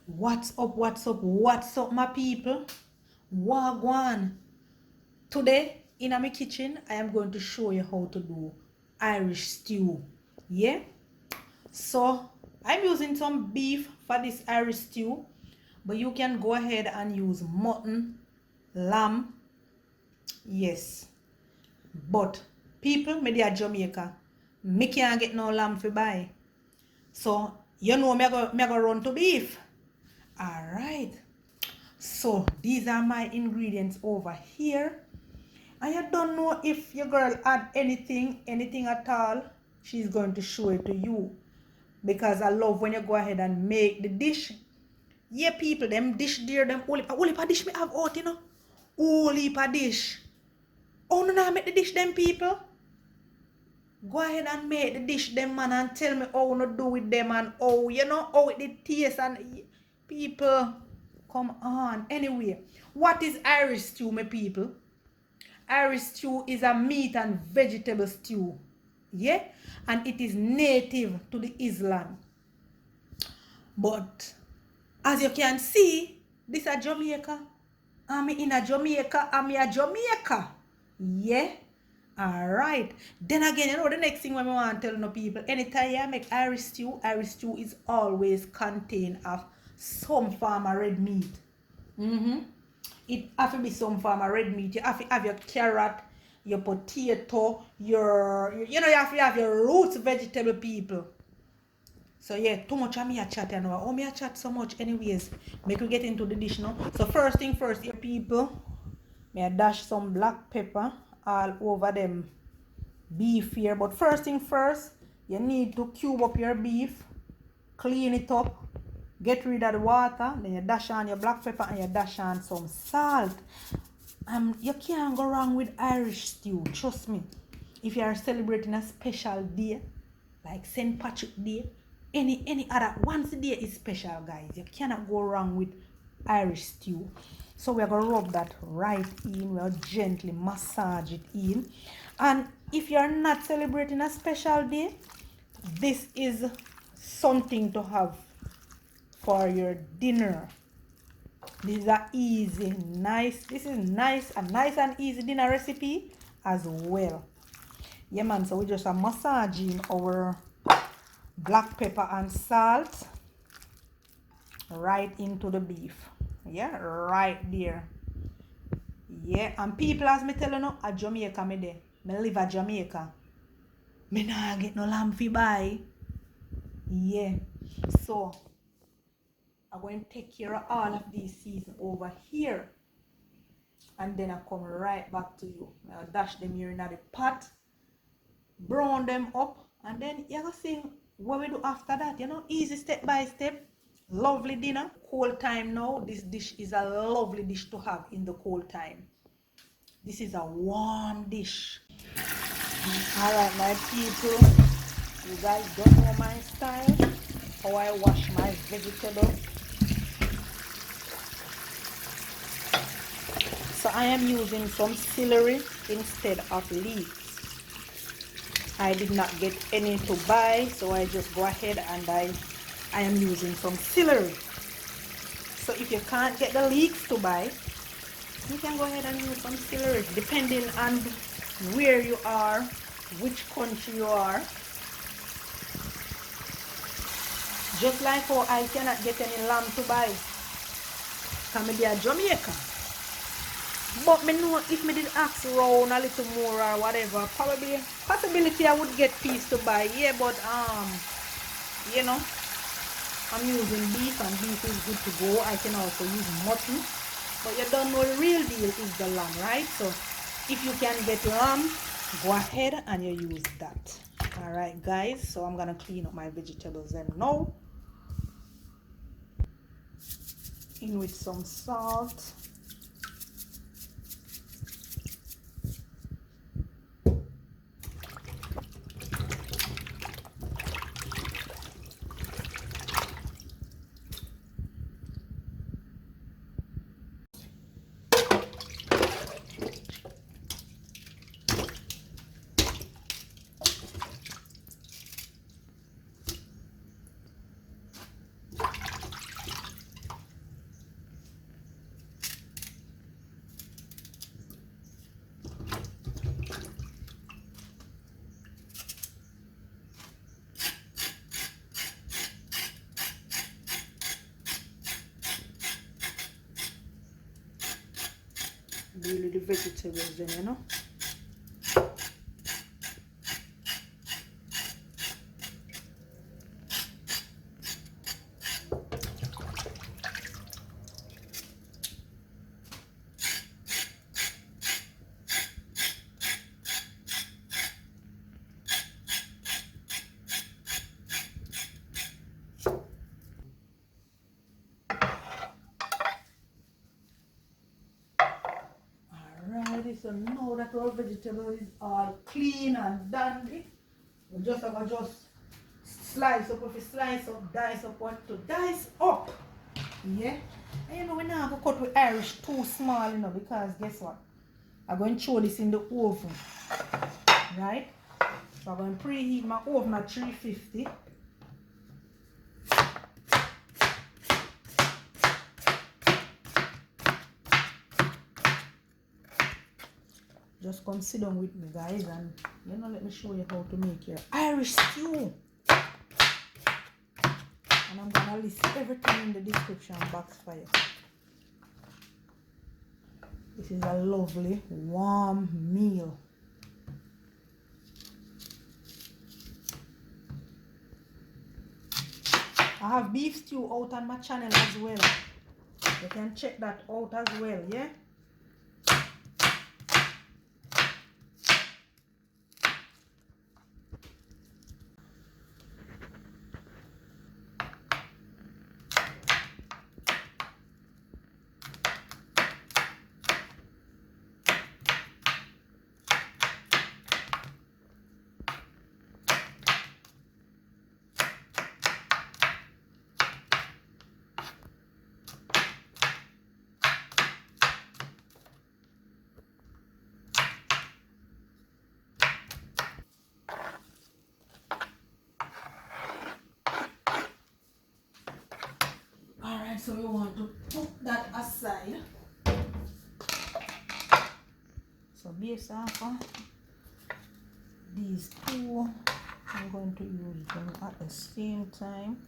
What's up, what's up, what's up, my people? Wagwan. Today, in my kitchen, I am going to show you how to do Irish stew. Yeah? So, I'm using some beef for this Irish stew, but you can go ahead and use mutton, lamb. Yes. But, people, me dey Jamaica. Me can't get no lamb for buy. So, you know me go run to beef. Alright. So these are my ingredients over here. And you don't know if your girl add anything at all. She's going to show it to you. Because I love when you go ahead and make the dish. Yeah, people, them dish there, them whole heap of dish me have out, you know. Whole heap of dish. Oh, no, make the dish, them people. Go ahead and make the dish, them man, and tell me how to do with them and how, you know, how it the taste and people. Come on. Anyway, what is Irish stew, my people? Irish stew is a meat and vegetable stew. Yeah? And it is native to the island. But as you can see, this is Jamaica. I'm in a Jamaica. I'm a Jamaica. Yeah? Alright. Then again, you know the next thing when we want to tell no people, anytime I make Irish stew is always contain of some form of red meat. It have to be some form of red meat. You have to have your carrot, your potato, your you know, you have to have your roots vegetable, people. So yeah, too much of me a chat, you know. Oh, me a chat so much anyways. Make we get into the dish now. So first thing first, your people, me a dash some black pepper all over them beef here. But first thing first, you need to cube up your beef, clean it up, get rid of the water, then you dash on your black pepper and you dash on some salt. You can't go wrong with Irish stew, trust me. If you are celebrating a special day, like St. Patrick Day, any other, once a day is special, guys. You cannot go wrong with Irish stew. So we're going to rub that right in. We'll gently massage it in. And if you're not celebrating a special day, this is something to have for your dinner. This is a easy, nice, this is nice, a nice and easy dinner recipe as well. Yeah, man, so we just are massaging our black pepper and salt right into the beef. Yeah, right there. Yeah, and people, as me tell you now, at Jamaica me there. Me live at Jamaica. Me nah get no lamb fi buy. Yeah. So I'm going to take care of all of these seasons over here. And then I come right back to you. I'll dash them here in the pot. Brown them up. And then you're going to see what we do after that. You know, easy step by step. Lovely dinner. Cold time now. This dish is a lovely dish to have in the cold time. This is a warm dish. Alright, my people. You guys don't know my style. How I wash my vegetables. So I am using some celery instead of leeks. I did not get any to buy, so I just go ahead and I am using some celery. So if you can't get the leeks to buy, you can go ahead and use some celery, depending on where you are, which country you are. Just like how I cannot get any lamb to buy, come here Jamaica. But me know if me did ask around a little more or whatever, possibility I would get piece to buy. Yeah, but you know, I'm using beef and beef is good to go. I can also use mutton, but you don't know the real deal is the lamb, right? So if you can get lamb, go ahead and you use that. All right, guys. So I'm gonna clean up my vegetables and now in with some salt. deal with the vegetables then, you know. Alrighty, so now that our vegetable is all clean and dandy, we just have to just slice up. If you slice up, dice up what to dice up. Yeah. And you know we're not gonna cut with Irish too small, you know, because guess what? I'm going to throw this in the oven. Right? So I'm going to preheat my oven at 350. Just come sit down with me, guys, and you know, let me show you how to make your Irish stew. And I'm gonna list everything in the description box for you. This is a lovely warm meal. I have beef stew out on my channel as well. You can check that out as well, yeah? Alright, so we want to put that aside. So based off these two, I'm going to use them at the same time.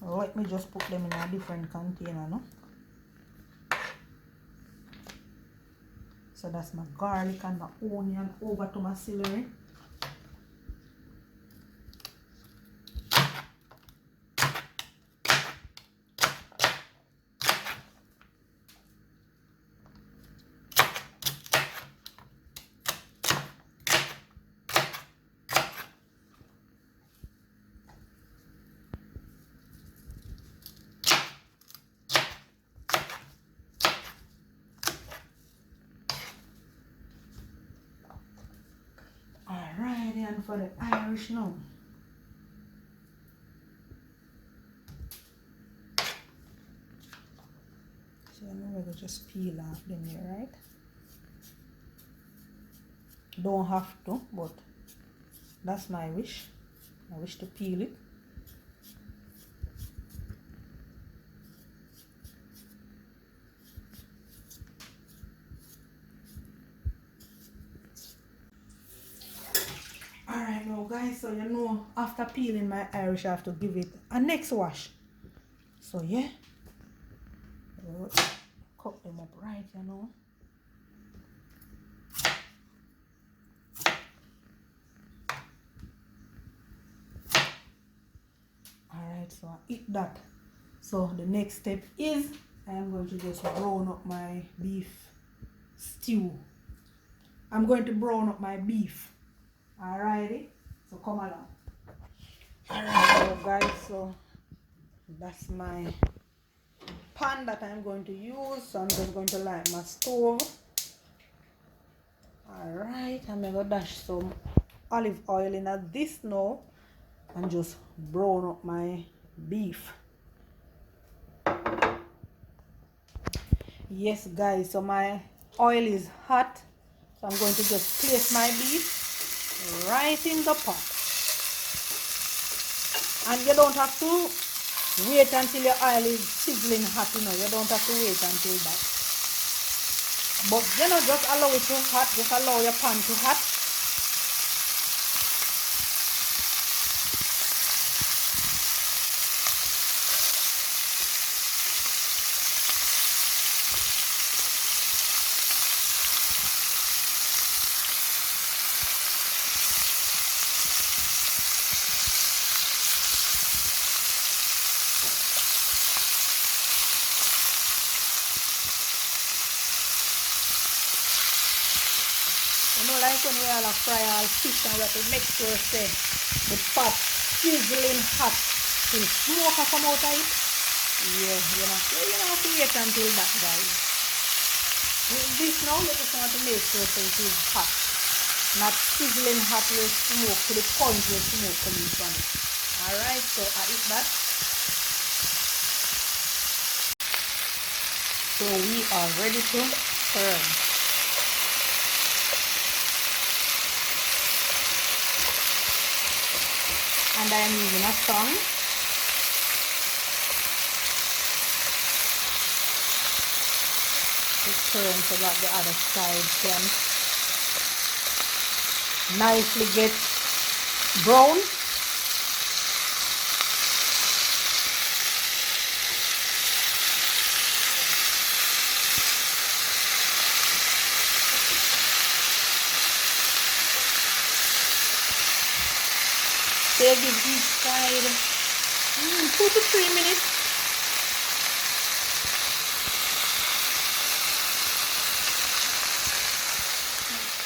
Let me just put them in a different container, no? So that's my garlic and my onion over to my celery. Alrighty, and for the Irish now. So I'm going to just peel off them here, right? Don't have to, but that's my wish. I wish to peel it. Alright now guys, so you know after peeling my Irish I have to give it a next wash. So yeah, cut them up right, you know. Alright, so I eat that. So the next step is I am going to just brown up my beef stew. I'm going to brown up my beef. Alrighty, so come along. Alright guys, so that's my pan that I'm going to use. So I'm just going to light my stove. Alright, I'm going to dash some olive oil in this now and just brown up my beef. Yes guys, so my oil is hot, so I'm going to just place my beef right in the pot. And you don't have to wait until your oil is sizzling hot, you know. You don't have to wait until that. But you know, just allow it to hot, just allow your pan to hot. know, like when we all fry all fish and we have to make sure say the pot sizzling hot till smoke come out of it. Yeah, you know have to wait until that, guys. With this now, you just want to make sure that it is hot. Not sizzling hot with smoke to the point where smoke coming from it. Alright, so I eat that. So we are ready to serve. And I am using a tongue. To turn so that the other side can nicely get brown. They give each side 2 to 3 minutes.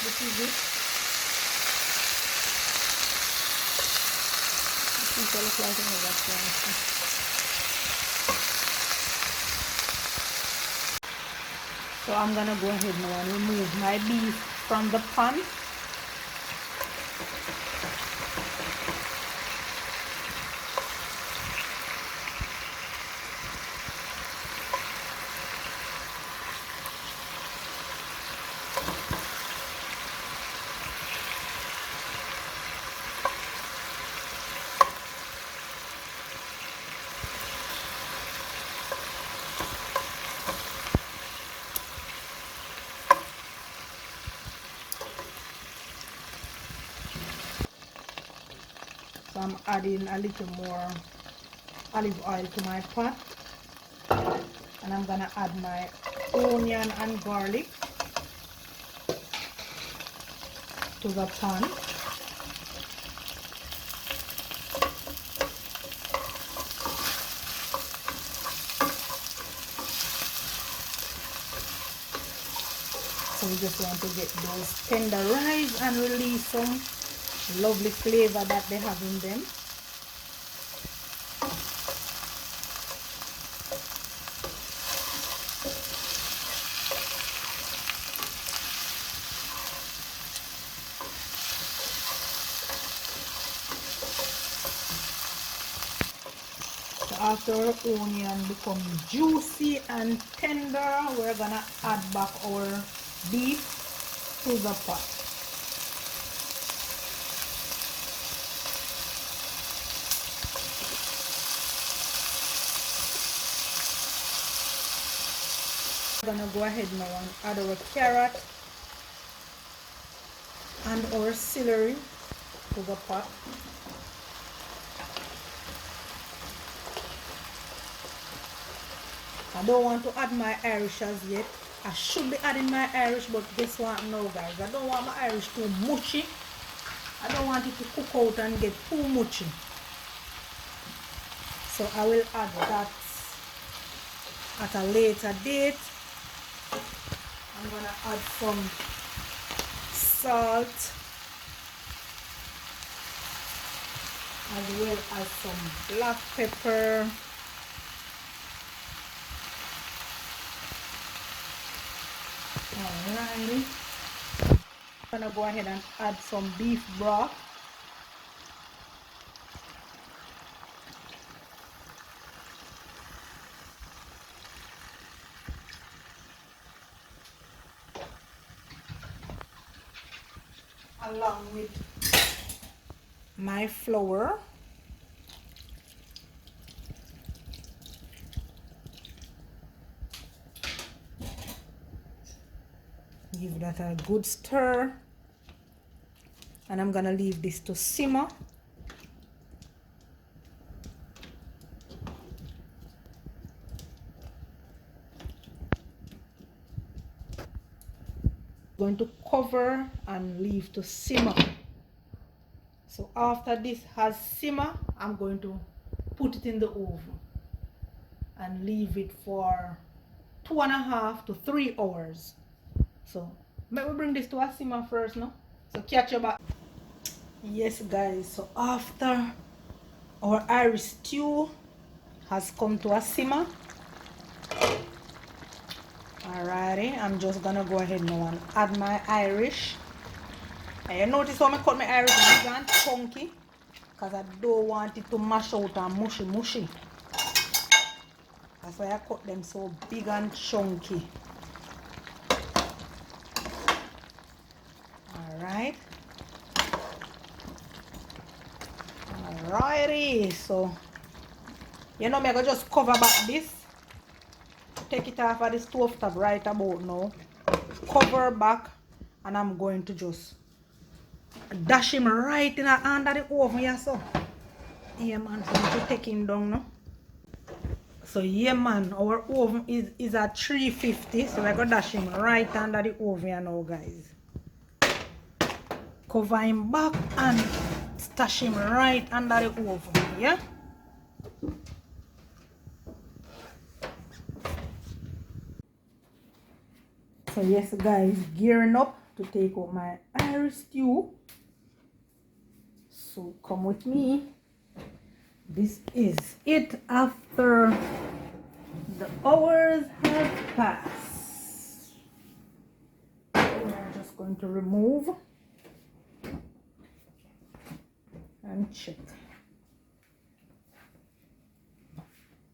This is it. This looks like another one. So I'm gonna go ahead now and remove my beef from the pan. So I'm adding a little more olive oil to my pot, and I'm gonna add my onion and garlic to the pan. So we just want to get those tenderized and release some lovely flavor that they have in them. So after our onion become juicy and tender, we're gonna add back our beef to the pot. We're gonna go ahead now and add our carrot and our celery to the pot. I don't want to add my Irish as yet. I should be adding my Irish, but guess what now, guys? I don't want my Irish too mushy. I don't want it to cook out and get too mushy. So I will add that at a later date. I'm gonna add some salt as well as some black pepper. Alrighty. I'm gonna go ahead and add some beef broth. Along with my flour. Give that a good stir, and I'm gonna leave this to simmer. Going to cover and leave to simmer. So after this has simmer, I'm going to put it in the oven and leave it for 2.5 to 3 hours. So Let me bring this to a simmer first, no? So catch your back. Yes, guys. So after our Irish stew has come to a simmer, alrighty, I'm just gonna go ahead now and add my Irish. And you notice how I cut my Irish big and chunky, because I don't want it to mash out and mushy. That's why I cut them so big and chunky. Alright. Alrighty. So, you know me, I go just cover back this. Take it off of the stove top right about now. Cover back. And I'm going to just dash him right in under the oven. Yeah, so. Yeah, man. So I'm just taking down now. So yeah, man, our oven is at 350, so we're gonna dash him right under the oven now, guys. Cover him back and stash him right under the oven, yeah? So yes, guys, gearing up to take out my Irish stew. So come with me. This is it after the hours have passed. We're just going to remove and check.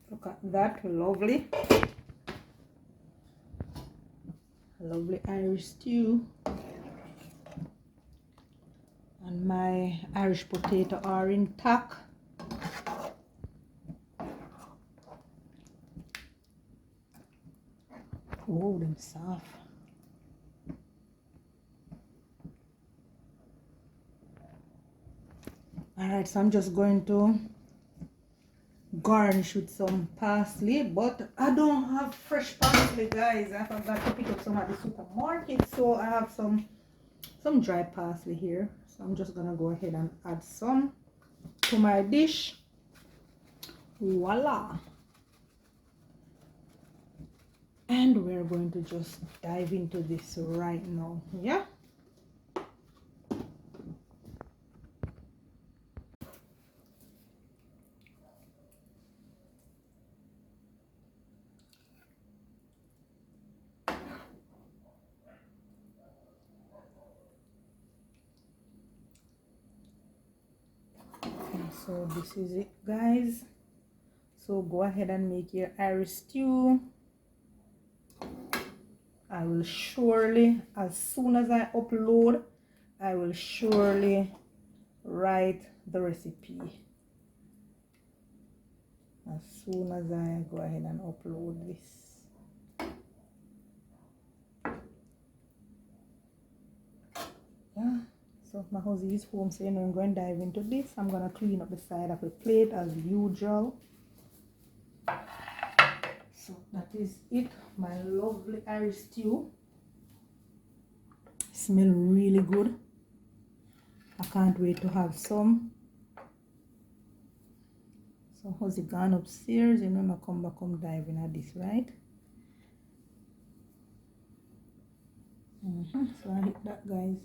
Look at that, lovely Irish stew. And my Irish potato are intact. Oh, them soft. Alright, so I'm just going to garnish with some parsley, but I don't have fresh parsley, guys. I forgot to pick up some at the supermarket, so I have some dry parsley here. So I'm just gonna go ahead and add some to my dish. Voila! And we're going to just dive into this right now, yeah? And so this is it, guys. So go ahead and make your Irish stew. I will surely, as soon as I upload, I will surely write the recipe. As soon as I go ahead and upload this. Yeah, so my husband is home, so you know I'm going to dive into this. I'm going to clean up the side of the plate as usual. So that is it, my lovely Irish stew. Smell really good. I can't wait to have some. So how's it gone upstairs? You know, I come back, come diving at this, right? So I hit that, guys.